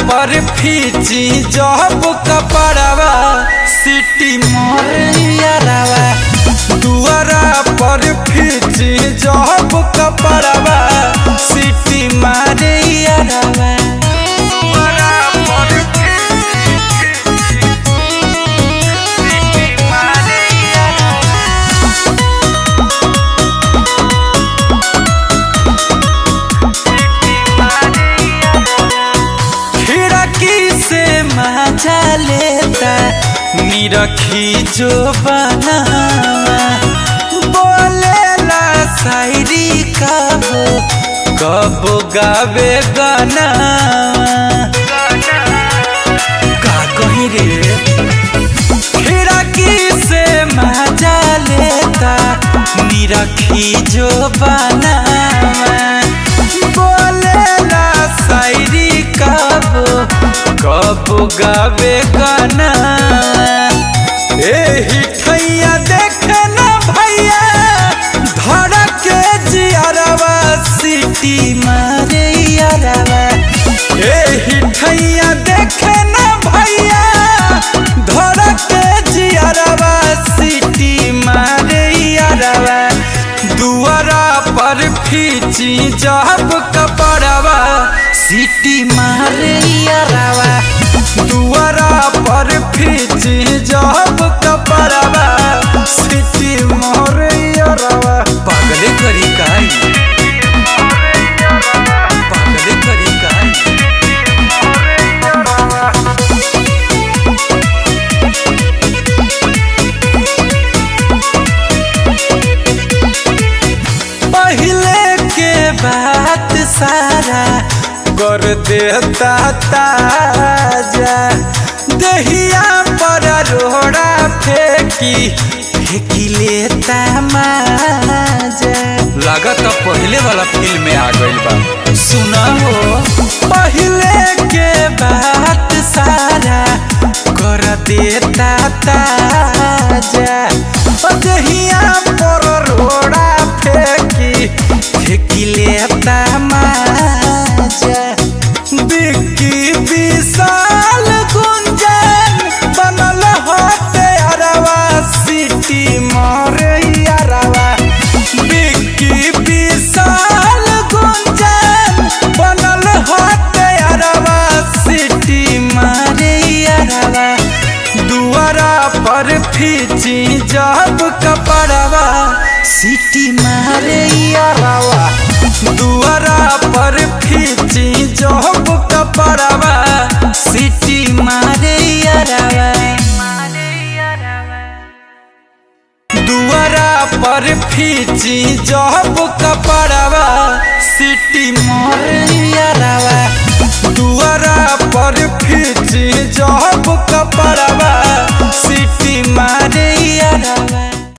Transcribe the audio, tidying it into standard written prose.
पर फीची जब कपड़वा सिटी मोरियावा दुआरा पर फीची जब कपड़वा सिटी मारियावा मजा लेता निरखी जो बनावा बोलेला शायरी कबो कबो गावे गानावा का कही रे खिड़की से मजा लेता निरखी जो बनावा बोलेला शायरी कबो कब गावे गाना एही ठैया देखे ना भैया धड़ के जियरवा सिटी मारे यारवा एही ठैया देखे ना भैया धड़ के जियरवा सिटी मारे यारवा दुआरा पर फीची जब कपड़वा सिटी मारे यारवा दुआरा पर फीची जब कपड़वा सिटी मारे यारवा पागले करी काई पागले करी काई पहले के बात सारा कर देता ताजा दहिया पर रोड़ा फेंकी लेता माजा लागत पहले वाला फिल्म में आ गइल बा सुना हो पहले के बात सारा कर देता ताजा दहिया पर रोड़ा फेंकी लेता माजा बिक्की विशाल गुंजन बनल होते अरवा सिटी मारे अरवा बिक्की विशाल गुंजन बनल होते अरवा सिटी मारे अरवा दुआरा पर फीची जब कपड़वा सिटी मारे अरवा दुआरा पर फीची जब कपड़वा सिटी मारे यारवा दुआरा पर फीची जब